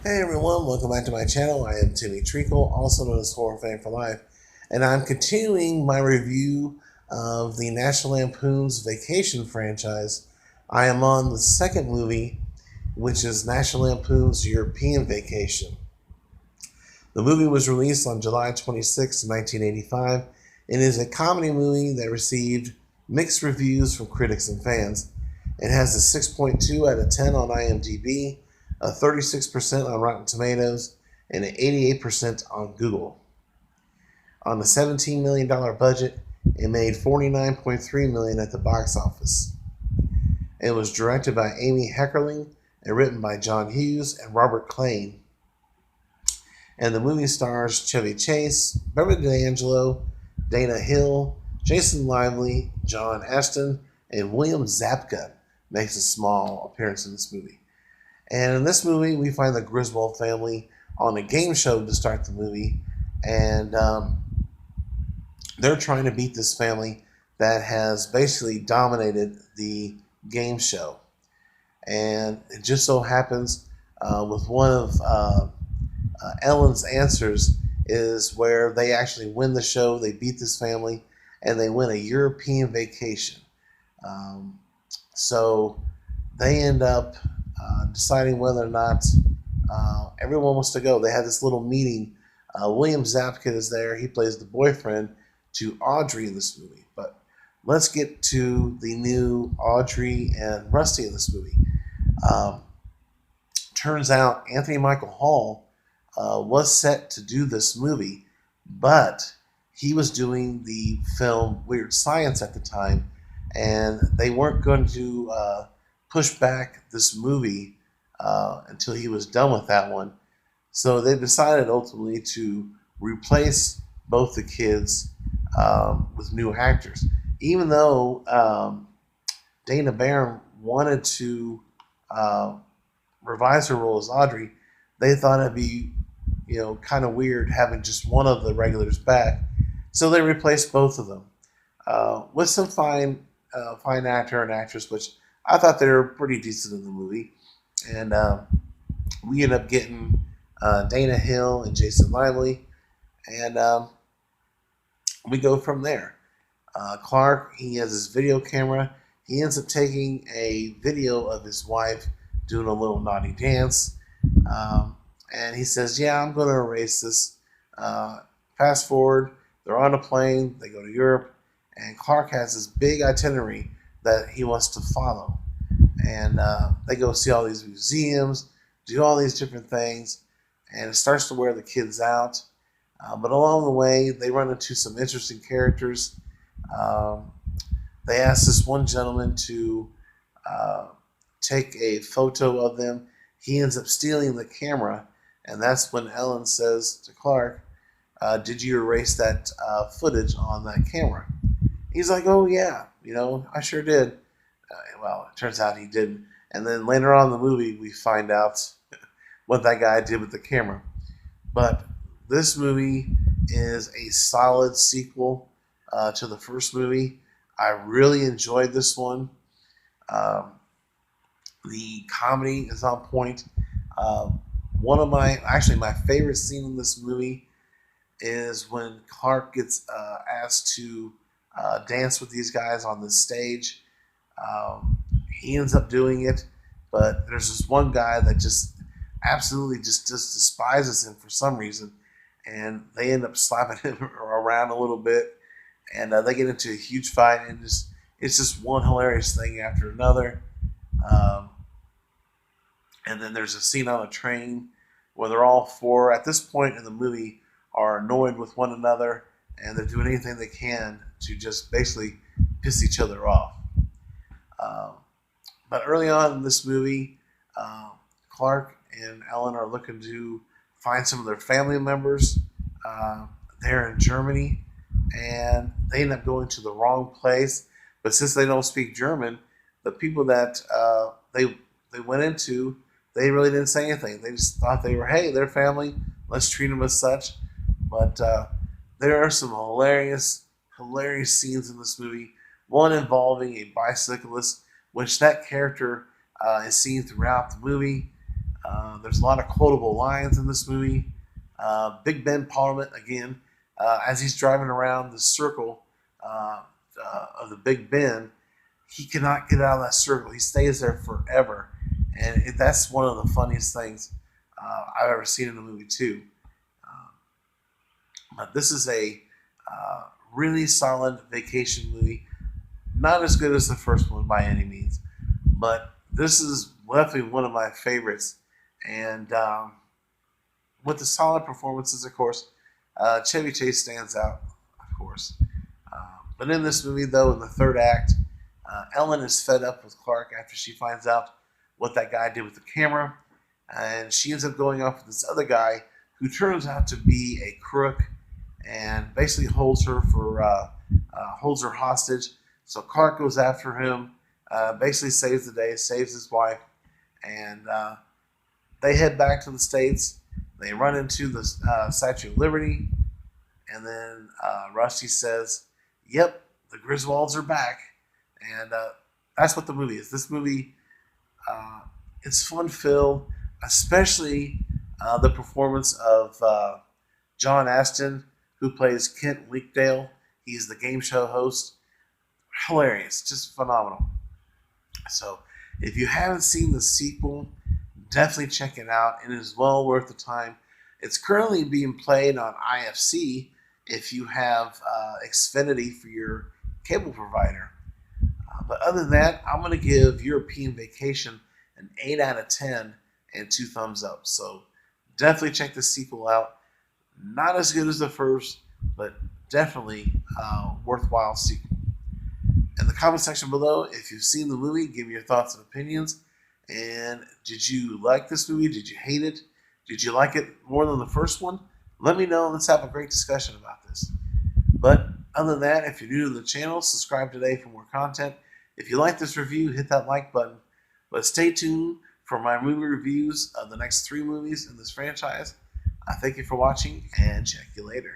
Hey everyone, welcome back to my channel. I am Timmy Treacle, also known as Horror Fan for Life, and I'm continuing my review of the National Lampoon's Vacation franchise. I am on the second movie, which is National Lampoon's European Vacation. The movie was released on July 26, 1985, and is a comedy movie that received mixed reviews from critics and fans. It has a 6.2 out of 10 on IMDb, a 36% on Rotten Tomatoes, and an 88% on Google. On a $17 million budget, it made $49.3 million at the box office. It was directed by Amy Heckerling and written by John Hughes and Robert Klein. And the movie stars Chevy Chase, Beverley D'Angelo, Dana Hill, Jason Lively, John Ashton, and William Zabka makes a small appearance in this movie. And in this movie, we find the Griswold family on a game show to start the movie, and they're trying to beat this family that has basically dominated the game show. And it just so happens with one of Ellen's answers is where they actually win the show, they beat this family, and they win a European vacation. So they end up deciding whether or not everyone wants to go. They had this little meeting. William Zabka is there. He plays the boyfriend to Audrey in this movie. But let's get to the new Audrey and Rusty in this movie. Turns out Anthony Michael Hall was set to do this movie, but he was doing the film Weird Science at the time, and they weren't going to push back this movie until he was done with that one. So they decided ultimately to replace both the kids with new actors. Even though Dana Barron wanted to revise her role as Audrey, they thought it'd be, kind of weird having just one of the regulars back. So they replaced both of them with some fine actor and actress, which I thought they were pretty decent in the movie. And we ended up getting Dana Hill and Jason Lively, and we go from there. Clark, he has his video camera. He ends up taking a video of his wife doing a little naughty dance. And he says, yeah, I'm going to erase this. Fast forward, they're on a plane, they go to Europe, and Clark has this big itinerary that he wants to follow. And they go see all these museums, do all these different things, and it starts to wear the kids out. But along the way, they run into some interesting characters. They ask this one gentleman to take a photo of them. He ends up stealing the camera, and that's when Ellen says to Clark, did you erase that footage on that camera? He's like, oh yeah, I sure did. Well, it turns out he didn't. And then later on in the movie, we find out what that guy did with the camera. But this movie is a solid sequel to the first movie. I really enjoyed this one. The comedy is on point. One of my favorite scene in this movie is when Clark gets asked to dance with these guys on the stage. He ends up doing it, but there's this one guy that just absolutely just despises him for some reason, and they end up slapping him around a little bit, and they get into a huge fight, and it's just one hilarious thing after another. And then there's a scene on a train where they're all four at this point in the movie are annoyed with one another, and they're doing anything they can to just basically piss each other off. But early on in this movie, Clark and Ellen are looking to find some of their family members there in Germany, and they end up going to the wrong place. But since they don't speak German, the people that they went into, they really didn't say anything. They just thought they were, hey, they're family. Let's treat them as such. But there are some hilarious scenes in this movie. One involving a bicyclist, which that character is seen throughout the movie. There's a lot of quotable lines in this movie. Big Ben Parliament, again, as he's driving around the circle of the Big Ben, he cannot get out of that circle. He stays there forever. And that's one of the funniest things I've ever seen in a movie, too. But this is a really solid vacation movie. Not as good as the first one by any means, but this is definitely one of my favorites. And with the solid performances, of course, Chevy Chase stands out, of course. But in this movie, though, in the third act, Ellen is fed up with Clark after she finds out what that guy did with the camera, and she ends up going off with this other guy who turns out to be a crook and basically holds her hostage. So Clark goes after him, basically saves the day, saves his wife, and they head back to the States. They run into the Statue of Liberty, and then Rusty says, "Yep, the Griswolds are back," and that's what the movie is. This movie, it's fun-filled, especially the performance of John Astin, who plays Kent Leakdale. He's the game show host. Hilarious, just phenomenal. So, if you haven't seen the sequel, definitely check it out. It is well worth the time. It's currently being played on IFC if you have Xfinity for your cable provider. But other than that, I'm going to give European Vacation an 8 out of 10 and 2 thumbs up. So definitely check the sequel out. Not as good as the first, but definitely worthwhile sequel. In the comment section below, if you've seen the movie, give me your thoughts and opinions. And did you like this movie? Did you hate it? Did you like it more than the first one? Let me know. Let's have a great discussion about this. But other than that, if you're new to the channel, subscribe today for more content. If you like this review, hit that like button. But stay tuned for my movie reviews of the next 3 movies in this franchise. I thank you for watching, and check you later.